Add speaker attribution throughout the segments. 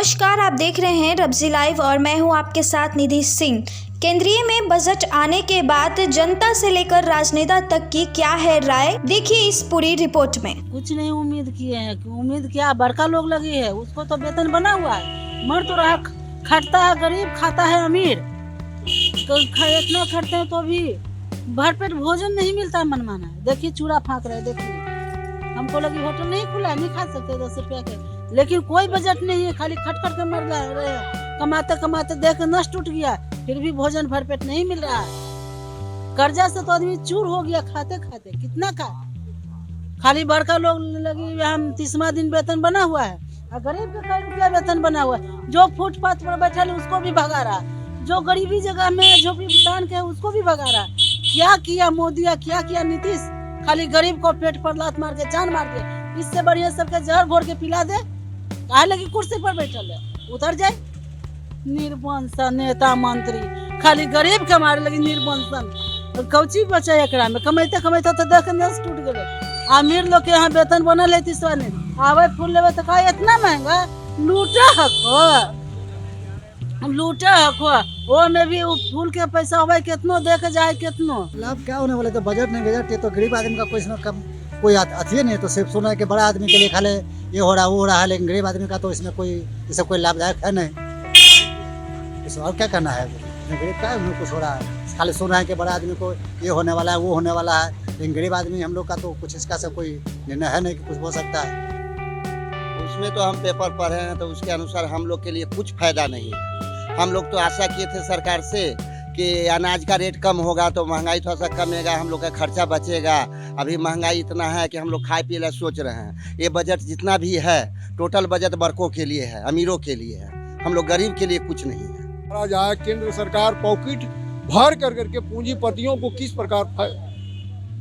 Speaker 1: नमस्कार, आप देख रहे हैं रब्जी लाइव और मैं हूं आपके साथ निधि सिंह। केंद्रीय में बजट आने के बाद जनता से लेकर राजनेता तक की क्या है राय, देखिए इस पूरी रिपोर्ट में।
Speaker 2: कुछ नहीं उम्मीद किए हैं कि उम्मीद क्या, बड़का लोग लगी है, उसको तो वेतन बना हुआ है, मर तो रहा, खटता है गरीब, खाता है अमीर। तो इतना खटते हैं तो भी भरपेट भोजन नहीं मिलता, मनमाना है। देखिए चूड़ा फाँक रहे, देखिए हमको लगी होटल नहीं खुला, नहीं खा सकते 10 रुपया के, लेकिन कोई बजट नहीं है, खाली खट खट के मर रहे हैं। कमाते कमाते देख नस टूट गया, फिर भी भोजन भरपेट नहीं मिल रहा है। कर्जा से तो आदमी चूर हो गया, खाते खाते कितना खा। खाली बड़का लोग लगी, हम 30वां दिन वेतन बना हुआ है, और गरीब का कई रुपया वेतन बना हुआ है। जो फुटपाथ पर बैठा है उसको भी भगा रहा, जो गरीबी जगह में झोपड़ी तान के उसको भी भगा रहा। क्या किया मोदी, क्या किया नीतीश? खाली गरीब को पेट पर लात मार के जान मार दे। इससे बढ़िया सबके जहर घोर के पिला दे। काहे लगी कुर्सी पर बैठल है, उतर जाए। निर्वंशन नेता मंत्री खाली गरीब के मारे लगी निर्वंशन। कौची बचे एकरा में? कमाते कमाते तो देख नस टूट गए। अमीर लोग के यहाँ वेतन बनल है 30वां दिन, आवे फूल लेवे तो का इतना महंगा लूटा हको, लूटा हको। वो में भी फूल के पैसा होवे कितनो देख जाए कितनो
Speaker 3: लाभ क्या होने वाले। तो बजट नहीं, बजट ये तो गरीब आदमी का कुछ न कम कोई अथी नहीं। तो सिर्फ सुना है कि बड़ा आदमी के लिए खाली ये हो रहा वो हो रहा है, लेकिन गरीब आदमी का तो इसमें कोई इससे कोई लाभदायक है नहीं। इसमें और क्या करना है? गरीब का उन्हें कुछ हो रहा है, खाली सुना है कि बड़ा आदमी को ये होने वाला है वो होने वाला है, लेकिन गरीब आदमी हम लोग का तो कुछ इसका से कोई निर्णय है नहीं कि कुछ हो सकता है।
Speaker 4: उसमें तो हम पेपर पढ़े हैं, तो उसके अनुसार हम लोग के लिए कुछ फायदा नहीं है। हम लोग तो आशा किए थे सरकार से कि अनाज का रेट कम होगा तो महंगाई थोड़ा सा कमेगा, हम लोग का खर्चा बचेगा। अभी महंगाई इतना है कि हम लोग खाए पिए ला सोच रहे हैं। ये बजट जितना भी है, टोटल बजट बड़कों के लिए है, अमीरों के लिए है, हम लोग गरीब के लिए कुछ नहीं है।
Speaker 5: जाए केंद्र सरकार पॉकेट भर कर करके पूंजीपतियों को किस प्रकार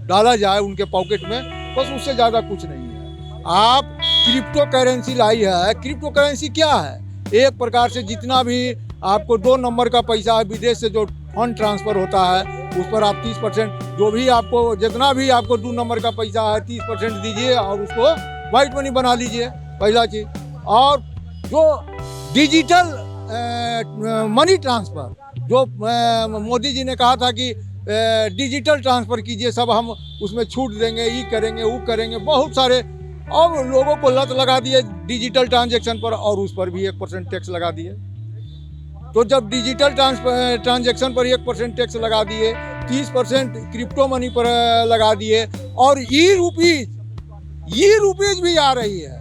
Speaker 5: डाला जाए उनके पॉकेट में, बस उससे ज़्यादा कुछ नहीं है। आप क्रिप्टो करेंसी लाई है, क्रिप्टो करेंसी क्या है? एक प्रकार से जितना भी आपको 2 नंबर का पैसा है, विदेश से जो फंड ट्रांसफ़र होता है उस पर आप 30%, जो भी आपको जितना भी आपको 2 नंबर का पैसा है 30% दीजिए और उसको वाइट मनी बना लीजिए, पहला चीज़। और जो डिजिटल मनी ट्रांसफ़र, जो मोदी जी ने कहा था कि डिजिटल ट्रांसफ़र कीजिए, सब हम उसमें छूट देंगे, ये करेंगे वो करेंगे, बहुत सारे और लोगों को लत लगा दिए डिजिटल ट्रांजैक्शन पर, और उस पर भी 1% टैक्स लगा दिए। तो जब डिजिटल ट्रांजैक्शन पर 1% टैक्स लगा दिए, 30% क्रिप्टो मनी पर लगा दिए, और ई रुपीज भी आ रही है।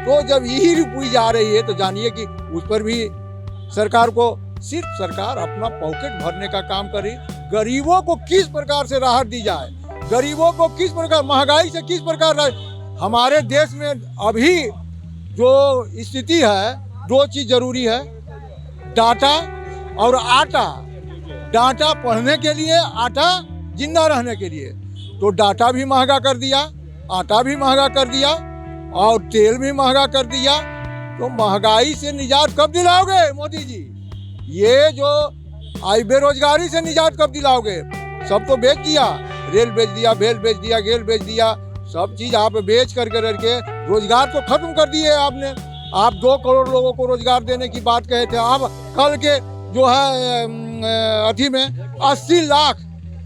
Speaker 5: तो जब ई रुपीज आ रही है तो जानिए कि उस पर भी सरकार को, सिर्फ सरकार अपना पॉकेट भरने का काम करे। गरीबों को किस प्रकार से राहत दी जाए, गरीबों को किस प्रकार, महंगाई से किस प्रकार। हमारे देश में अभी जो स्थिति है, 2 चीज़ जरूरी है, डाटा और आटा। डाटा पढ़ने के लिए, आटा जिंदा रहने के लिए। तो डाटा भी महंगा कर दिया, आटा भी महंगा कर दिया, और तेल भी महंगा कर दिया। तो महंगाई से निजात कब दिलाओगे मोदी जी? ये जो आई बेरोजगारी से निजात कब दिलाओगे? सब तो बेच दिया, रेल बेच दिया, भेल बेच दिया, गेल बेच दिया, सब चीज़ आप बेच करके रोजगार को खत्म कर दिए आपने। आप 2 करोड़ लोगों को रोजगार देने की बात कहे थे, आप कल के जो है अथी में 80 लाख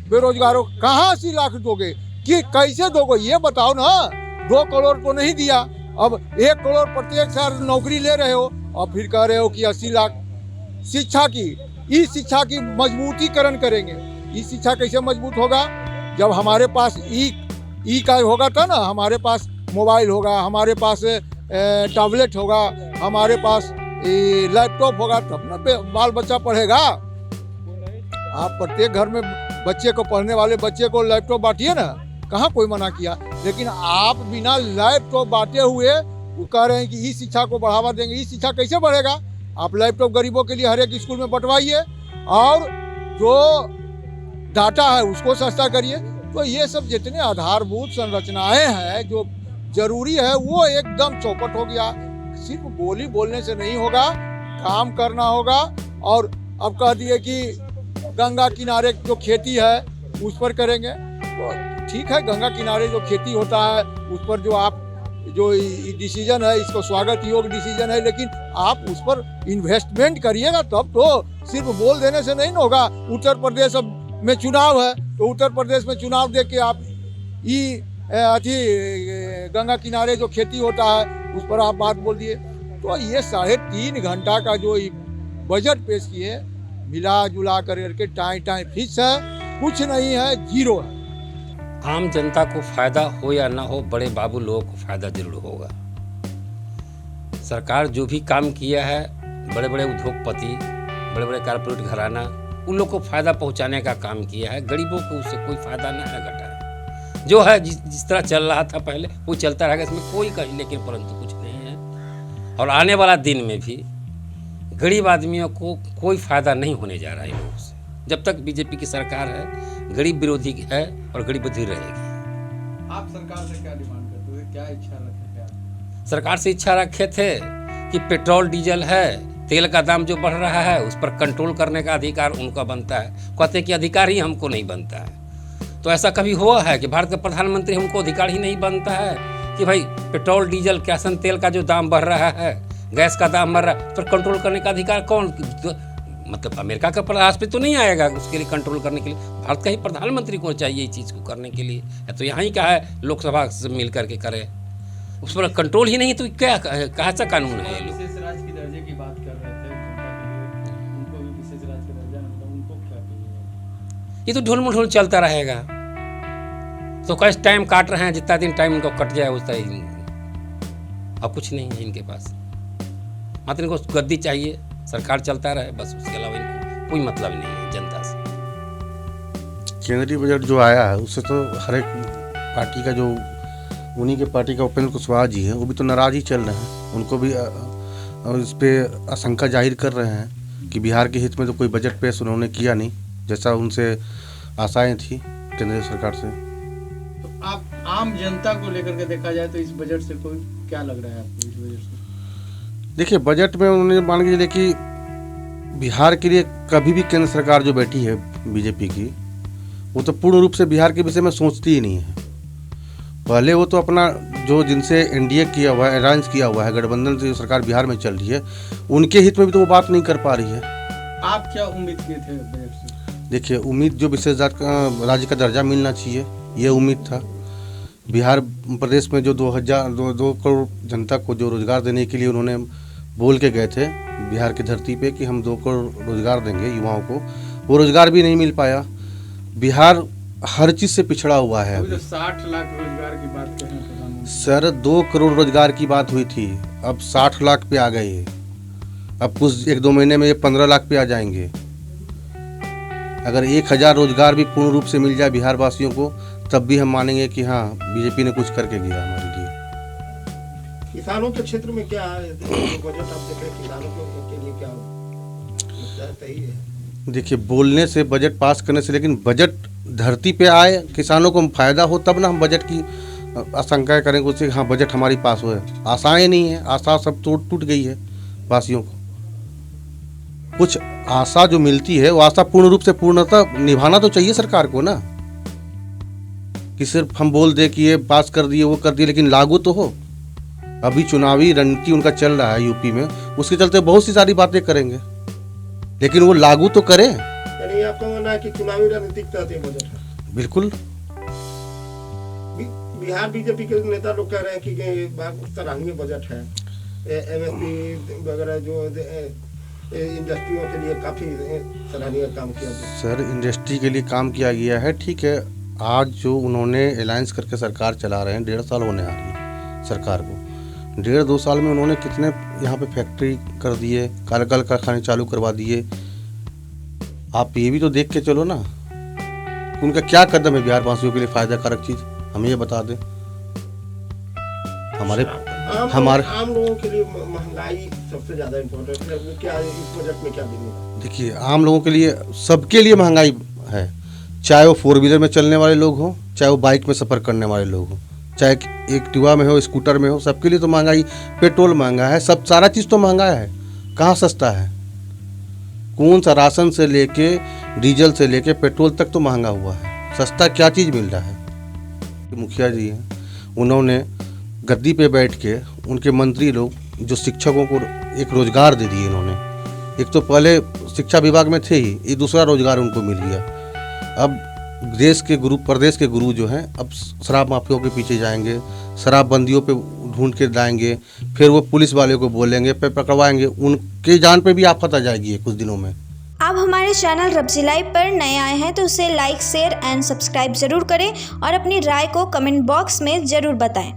Speaker 5: बेरोजगारों, कहाँ 80 लाख दोगे कि कैसे दोगे ये बताओ ना। 2 करोड़ तो नहीं दिया, अब 1 करोड़ प्रत्येक साल नौकरी ले रहे हो, और फिर कह रहे हो कि 80 लाख। शिक्षा की, इस शिक्षा की मजबूतीकरण करेंगे। इस शिक्षा कैसे मजबूत होगा? जब हमारे पास ई का होगा तो ना, हमारे पास मोबाइल होगा, हमारे पास टैबलेट होगा, हमारे पास लैपटॉप होगा, तब ना बाल बच्चा पढ़ेगा। आप प्रत्येक घर में बच्चे को, पढ़ने वाले बच्चे को लैपटॉप बांटिए ना, कहाँ कोई मना किया। लेकिन आप बिना लैपटॉप बांटे हुए वो कह रहे हैं कि इस शिक्षा को बढ़ावा देंगे। इस शिक्षा कैसे बढ़ेगा? आप लैपटॉप गरीबों के लिए हर एक स्कूल में बंटवाइए, और जो डाटा है उसको सस्ता करिए। तो ये सब जितने आधारभूत संरचनाएं हैं जो जरूरी है, वो एकदम चौपट हो गया। सिर्फ बोली बोलने से नहीं होगा, काम करना होगा। और अब कह दिए कि गंगा किनारे जो खेती है उस पर करेंगे, तो ठीक है, गंगा किनारे जो खेती होता है उस पर जो आप जो डिसीजन है इसको स्वागत योग्य डिसीजन है, लेकिन आप उस पर इन्वेस्टमेंट करिएगा तब तो। सिर्फ बोल देने से नहीं होगा। उत्तर प्रदेश में चुनाव है तो उत्तर प्रदेश में चुनाव देख के आप गंगा किनारे जो खेती होता है उस पर आप बात बोल दिए। तो ये 3.5 घंटा का जो बजट पेश किए, मिला जुला करके टाइम फिक्स है, कुछ नहीं है, जीरो है।
Speaker 6: आम जनता को फायदा हो या ना हो, बड़े बाबू लोगों को फायदा जरूर होगा। सरकार जो भी काम किया है, बड़े बड़े उद्योगपति, बड़े बड़े कारपोरेट घराना, उन लोग को फायदा पहुंचाने का काम किया है। गरीबों को उससे कोई फायदा ना है, घटा है। जो है जिस तरह चल रहा था पहले वो चलता रहेगा, इसमें कोई कहीं लेकिन परंतु कुछ नहीं है। और आने वाला दिन में भी गरीब आदमियों को कोई फायदा नहीं होने जा रहा है इन लोगों से। जब तक बीजेपी की सरकार है, गरीब विरोधी है और गरीब विरोधी रहेगी।
Speaker 7: आप सरकार से क्या डिमांड करते थे, क्या इच्छा रखे थे?
Speaker 6: सरकार से इच्छा रखे थे कि पेट्रोल डीजल है, तेल का दाम जो बढ़ रहा है उस पर कंट्रोल करने का अधिकार उनका बनता है। कहते हैं कि अधिकार ही हमको नहीं बनता है। तो ऐसा कभी हुआ है कि भारत के प्रधानमंत्री हमको अधिकार ही नहीं बनता है कि भाई पेट्रोल डीजल कैसन तेल का जो दाम बढ़ रहा है, गैस का दाम बढ़ रहा है, तो कंट्रोल करने का अधिकार कौन? मतलब अमेरिका का राष्ट्रपति तो नहीं आएगा उसके लिए कंट्रोल करने के लिए। भारत का ही प्रधानमंत्री को चाहिए इस चीज़ को करने के लिए। या तो यहाँ ही क्या है, लोकसभा से मिल करके करे, उस पर कंट्रोल ही नहीं तो क्या कहाँ सा कानून है ये लोग?
Speaker 7: विशेष राज्य के दर्जे की बात कर रहे थे, उनको भी विशेष राज्य का दर्जा मिला, उनको क्या कहिए?
Speaker 6: ये तो ढोल मढोल चलता रहेगा। तो कैसे टाइम काट रहे हैं, जितना दिन टाइम उनको कट जाए उतना ही। अब कुछ नहीं है इनके पास, मात्र इनको गद्दी चाहिए, सरकार चलता रहे बस, उसके अलावा इनको कोई मतलब नहीं है जनता से।
Speaker 8: केंद्रीय बजट जो आया है उससे तो हर एक पार्टी का, जो उन्हीं के पार्टी का उपेंद्र कुशवाहा जी है, वो भी तो नाराज ही चल रहे हैं। उनको भी इस पे आशंका जाहिर कर रहे हैं कि बिहार के हित में तो कोई बजट पेश उन्होंने किया नहीं, जैसा उनसे आशाएं थी केंद्रीय सरकार से।
Speaker 7: तो आप आम जनता को लेकर के देखा जाए तो इस बजट से कोई क्या लग रहा है आपको इस बजट से?
Speaker 8: देखिए, बजट में उन्होंने मान के चलिए कि बिहार के लिए कभी भी केंद्र सरकार जो बैठी है बीजेपी की, वो तो पूर्ण रूप से बिहार के विषय में सोचती ही नहीं है। पहले वो तो अपना जो जिनसे एनडीए किया हुआ है, अलायंस किया हुआ है, गठबंधन से जो सरकार बिहार में चल रही है, उनके हित में भी तो वो बात नहीं कर पा रही है।
Speaker 7: आप क्या उम्मीद किए थे बजट से?
Speaker 8: देखिए, उम्मीद जो विशेष राज्य का दर्जा मिलना चाहिए, ये उम्मीद था। बिहार प्रदेश में जो 2 करोड़ जनता को जो रोजगार देने के लिए उन्होंने बोल के गए थे बिहार की धरती पे कि हम 2 करोड़ रोजगार देंगे युवाओं को, वो रोजगार भी नहीं मिल पाया। बिहार हर चीज़ से पिछड़ा हुआ है।
Speaker 7: अभी तो 60 लाख रोजगार की बात कर रहे हैं प्रधानमंत्री।
Speaker 8: सर, 2 करोड़ रोजगार की बात हुई थी, अब 60 लाख पे आ गए हैं। अब कुछ 1-2 महीने में ये 15 लाख पे आ जाएंगे। अगर 1000 रोजगार भी पूर्ण रूप से मिल जाए बिहार वासियों को, तब भी हम मानेंगे कि हाँ, बीजेपी ने कुछ करके गया हमारे लिए।
Speaker 9: किसानों के क्षेत्र में क्या है बजट आप देख रहे हैं, किसानों के लिए क्या सही है?
Speaker 8: देखिए, बोलने से, बजट पास करने से, लेकिन बजट धरती पे आए, किसानों को फायदा हो, तब ना हम बजट की आशंकाएं करेंगे उससे हाँ बजट हमारी पास हो। आशाएं नहीं है, आशा सब टूट गई है वासियों को। कुछ आशा जो मिलती है वो आशा पूर्ण रूप से पूर्णतः निभाना तो चाहिए सरकार को ना, कि सिर्फ हम बोल दे कि ये पास कर दिए, वो कर दिए, लेकिन लागू तो हो। अभी चुनावी रणनीति उनका चल रहा है यूपी में, उसके चलते बहुत सी सारी बातें करेंगे, लेकिन वो लागू तो करें।
Speaker 9: यानी आपका मानना है कि चुनावी रणनीति के तहत ये बजट है?
Speaker 8: बिल्कुल।
Speaker 9: बिहार बीजेपी के नेता लोग कह रहे हैं कि सराहनीय बजट है, एमएसपी वगैरह जो इंडस्ट्रियों के लिए काफी सराहनीय काम किया गया।
Speaker 8: सर, इंडस्ट्री के लिए काम किया गया है, ठीक है। आज जो उन्होंने अलायंस करके सरकार चला रहे हैं, 1.5 साल होने आ रही है सरकार को। 1.5-2 साल में उन्होंने कितने यहाँ पे फैक्ट्री कर दिए, कल कारखाने चालू करवा दिए। आप ये भी तो देख के चलो ना, उनका क्या कदम है बिहार वासियों के लिए फायदा कारक चीज, हमें ये बता दें। हमारे
Speaker 9: आम लोगों के लिए महंगाई सबसे ज्यादा इम्पोर्टेंट है, वो क्या इस बजट में क्या देंगे?
Speaker 8: देखिए, आम लोगों के लिए, सबके लिए महंगाई है, चाहे वो 4 व्हीलर में चलने वाले लोग हों, चाहे वो बाइक में सफ़र करने वाले लोग हों, चाहे एक्टिवा में हो, स्कूटर में हो, सबके लिए तो महंगाई। पेट्रोल महंगा है, सब सारा चीज़ तो महंगा है, कहाँ सस्ता है? कौन सा राशन से लेके डीजल से लेके पेट्रोल तक तो महंगा हुआ है, सस्ता क्या चीज़ मिल रहा है? मुखिया जी हैं, उन्होंने गद्दी पे बैठ के उनके मंत्री लोग जो शिक्षकों को एक रोजगार दे दिए इन्होंने। एक तो पहले शिक्षा विभाग में थे ही, ये दूसरा रोजगार उनको मिल गया। अब प्रदेश के गुरु जो हैं अब शराब माफियों के पीछे जाएंगे, शराबबंदियों पे ढूंढ के लाएंगे, फिर वो पुलिस वाले को बोलेंगे, पे पकड़वाएंगे, उनके जान पे भी आफत आ जाएगी कुछ दिनों में।
Speaker 1: आप हमारे चैनल रब्जी लाइव पर नए आए हैं तो उसे लाइक, शेयर एंड सब्सक्राइब जरूर करें और अपनी राय को कमेंट बॉक्स में ज़रूर बताएं।